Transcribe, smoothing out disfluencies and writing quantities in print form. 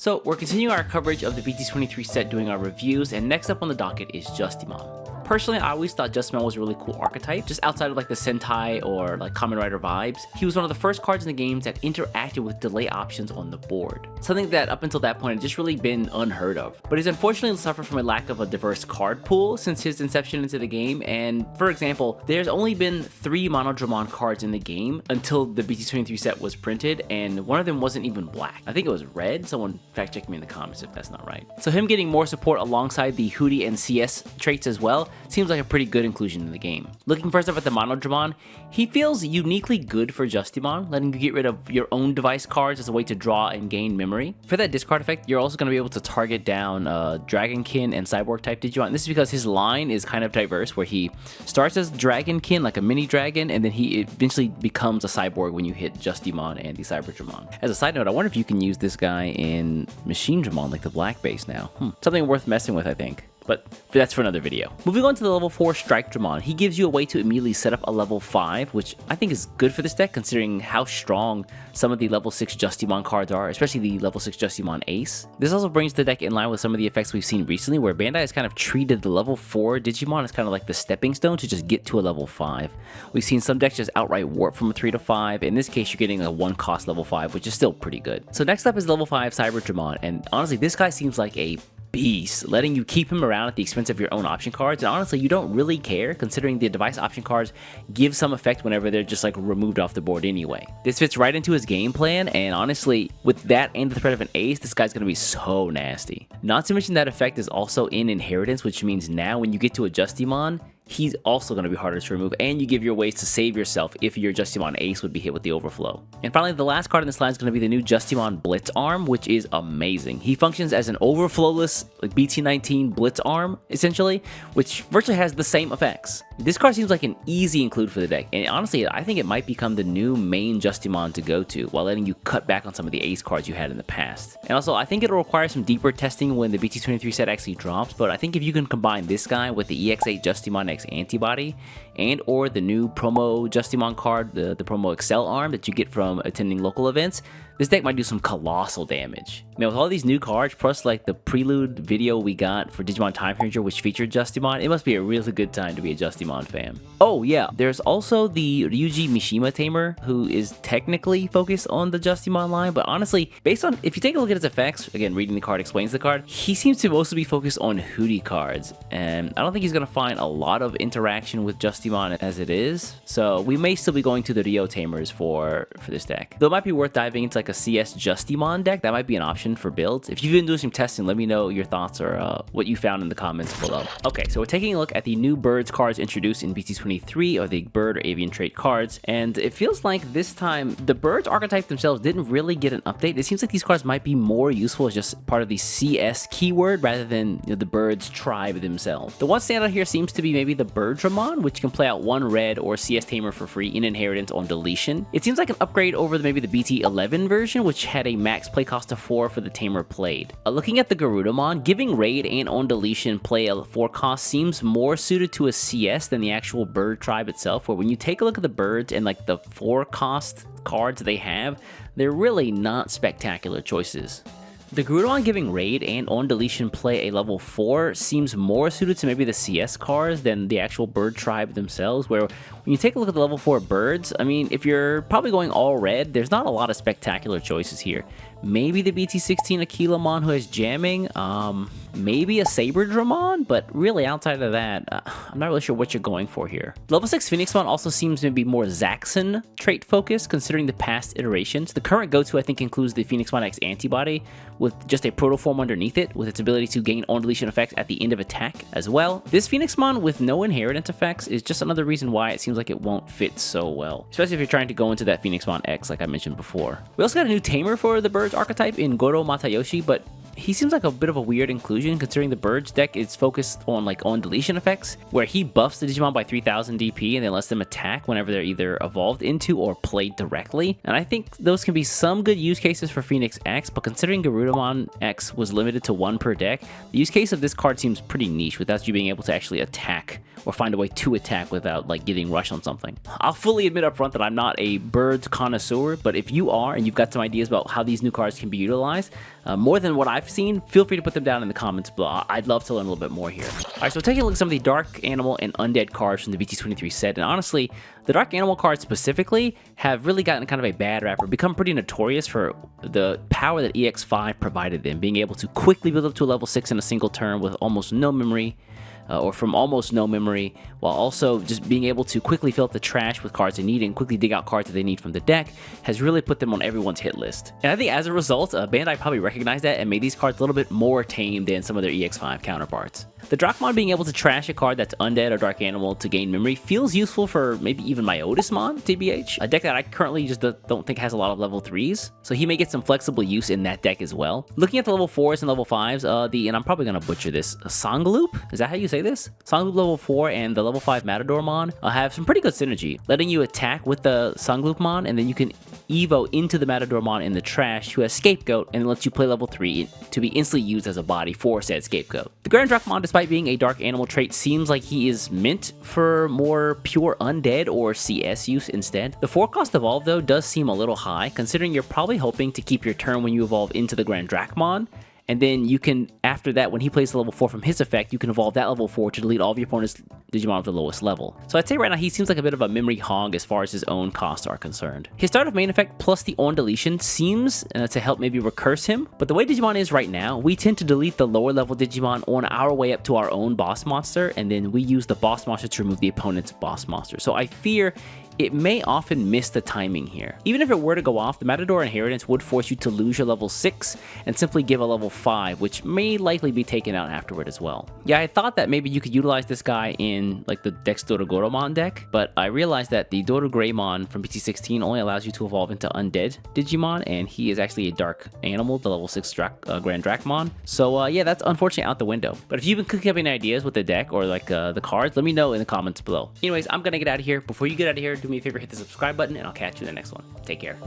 So we're continuing our coverage of the BT23 set, doing our reviews, and next up on the docket is Justimon. Personally, I always thought Justimon was a really cool archetype, just outside of like the Sentai or like Kamen Rider vibes. He was one of the first cards in the games that interacted with delay options on the board. Something that up until that point had just really been unheard of. But he's unfortunately suffered from a lack of a diverse card pool since his inception into the game, and for example, there's only been 3 Mono Digimon cards in the game until the BT23 set was printed, and one of them wasn't even black. I think it was red. Someone fact check me in the comments if that's not right. So him getting more support alongside the Hootie and CS traits as well seems like a pretty good inclusion in the game. Looking first up at the Mono Digimon, he feels uniquely good for Justimon, letting you get rid of your own device cards as a way to draw and gain memory. For that discard effect, you're also going to be able to target down Dragonkin and Cyborg type Digimon. This is because his line is kind of diverse, where he starts as Dragonkin, like a mini dragon, and then he eventually becomes a Cyborg when you hit Justimon and the Cybertramon. As a side note, I wonder if you can use this guy in Machine Dramon, like the black base now. Something worth messing with, I think. But that's for another video. Moving on to the level 4 Strike Dramon, he gives you a way to immediately set up a level 5, which I think is good for this deck considering how strong some of the level 6 Justimon cards are, especially the level 6 Justimon Ace. This also brings the deck in line with some of the effects we've seen recently, where Bandai has kind of treated the level 4 Digimon as kind of like the stepping stone to just get to a level 5. We've seen some decks just outright warp from a 3 to 5. In this case, you're getting a 1 cost level 5, which is still pretty good. So next up is level 5 Cyber Dramon, and honestly, this guy seems like a beast, letting you keep him around at the expense of your own option cards, and honestly you don't really care considering the device option cards give some effect whenever they're just like removed off the board anyway. This fits right into his game plan, and honestly with that and the threat of an ace, this guy's gonna be so nasty. Not to mention that effect is also in inheritance, which means now when you get to a Justimon, he's also going to be harder to remove, and you give your ways to save yourself if your Justimon Ace would be hit with the overflow. And finally, the last card in this line is going to be the new Justimon Blitz Arm, which is amazing. He functions as an overflowless like BT19 Blitz Arm, essentially, which virtually has the same effects. This card seems like an easy include for the deck, and honestly, I think it might become the new main Justimon to go to, while letting you cut back on some of the Ace cards you had in the past. And also, I think it'll require some deeper testing when the BT23 set actually drops, but I think if you can combine this guy with the EX8 Justimon X Antibody, and or the new promo Justimon card, the promo Excel arm that you get from attending local events, this deck might do some colossal damage. Man, with all these new cards, plus like the prelude video we got for Digimon Time Ranger, which featured Justimon, it must be a really good time to be a Justimon fan. Oh yeah, there's also the Ryuji Mishima Tamer, who is technically focused on the Justimon line, but honestly, based on, if you take a look at his effects, again, reading the card explains the card, he seems to mostly be focused on Hootie cards, and I don't think he's gonna find a lot of interaction with Justimon as it is, so we may still be going to the Ryo Tamers for this deck. Though it might be worth diving into like a CS Justimon deck. That might be an option for builds. If you've been doing some testing, let me know your thoughts or what you found in the comments below. Okay, so we're taking a look at the new birds cards introduced in BT23, or the bird or avian trait cards, and it feels like this time the birds archetype themselves didn't really get an update. It seems like these cards might be more useful as just part of the CS keyword rather than the birds tribe themselves. The one standout here seems to be maybe the bird Dramon, which can play out 1 red or CS Tamer for free in inheritance on deletion. It seems like an upgrade over maybe the BT11 version, which had a max play cost of 4 for the Tamer played. Looking at the Garudamon, giving raid and on deletion play a 4 cost seems more suited to a CS than the actual bird tribe itself, where when you take a look at the birds and like the 4 cost cards they have, they're really not spectacular choices. The Garudamon giving raid and on deletion play a level 4 seems more suited to maybe the CS cards than the actual bird tribe themselves, where when you take a look at the level 4 birds, I mean, if you're probably going all red, there's not a lot of spectacular choices here. Maybe the BT16 Aquilamon who has jamming, maybe a Saber Dramon, but really outside of that, I'm not really sure what you're going for here. Level 6 Phoenixmon also seems to be more Zaxxon trait focused considering the past iterations. The current go-to I think includes the Phoenixmon X Antibody with just a protoform underneath it with its ability to gain on deletion effects at the end of attack as well. This Phoenixmon with no inheritance effects is just another reason why it seems like it won't fit so well, especially if you're trying to go into that Phoenixmon X like I mentioned before. We also got a new Tamer for the birds archetype in Goro Matayoshi, but he seems like a bit of a weird inclusion considering the birds deck is focused on like on deletion effects, where he buffs the Digimon by 3000 DP and then lets them attack whenever they're either evolved into or played directly. And I think those can be some good use cases for Phoenix X, but considering Garudamon X was limited to 1 per deck, the use case of this card seems pretty niche without you being able to actually attack or find a way to attack without like getting rushed on something. I'll fully admit up front that I'm not a birds connoisseur, but if you are and you've got some ideas about how these new cards can be utilized, more than what I've seen, feel free to put them down in the comments below. I'd love to learn a little bit more here. Alright, so taking a look at some of the Dark Animal and Undead cards from the BT23 set, and honestly, the Dark Animal cards specifically have really gotten kind of a bad rap, or become pretty notorious for the power that EX5 provided them, being able to quickly build up to a level 6 in a single turn with almost no memory, or from almost no memory, while also just being able to quickly fill up the trash with cards they need and quickly dig out cards that they need from the deck has really put them on everyone's hit list. And I think as a result, Bandai probably recognized that and made these cards a little bit more tame than some of their EX5 counterparts. The Drachmon being able to trash a card that's Undead or Dark Animal to gain memory feels useful for maybe even my Otismon, TBH, a deck that I currently just don't think has a lot of level 3s, so he may get some flexible use in that deck as well. Looking at the level 4s and level 5s, and I'm probably going to butcher this, Songloop? Is that how you say this? Songloop level 4 and the level 5 Matadormon have some pretty good synergy, letting you attack with the Songloopmon, and then you can Evo into the Matadormon in the trash who has Scapegoat, and then lets you play level 3 to be instantly used as a body for said Scapegoat. The Grand Drachmon, despite being a Dark Animal trait, seems like he is meant for more pure Undead or CS use instead. The 4-cost evolve though does seem a little high, considering you're probably hoping to keep your turn when you evolve into the Grand Drachmon, and then you can, after that, when he plays the level 4 from his effect, you can evolve that level 4 to delete all of your opponent's Digimon of the lowest level. So I'd say right now he seems like a bit of a memory hog as far as his own costs are concerned. His start of main effect plus the on deletion seems to help maybe recurse him, but the way Digimon is right now, we tend to delete the lower level Digimon on our way up to our own boss monster, and then we use the boss monster to remove the opponent's boss monster. So I fear it may often miss the timing here. Even if it were to go off, the Matador Inheritance would force you to lose your level 6 and simply give a level 5, which may likely be taken out afterward as well. Yeah, I thought that maybe you could utilize this guy in like the Dex Dorogoromon deck, but I realized that the Dorogreymon from BT16 only allows you to evolve into Undead Digimon, and he is actually a Dark Animal, the level 6 Grand Drachmon. So yeah, that's unfortunately out the window. But if you've been cooking up any ideas with the deck or like the cards, let me know in the comments below. Anyways, I'm gonna get out of here. Before you get out of here, do me a favor, hit the subscribe button, and I'll catch you in the next one. Take care.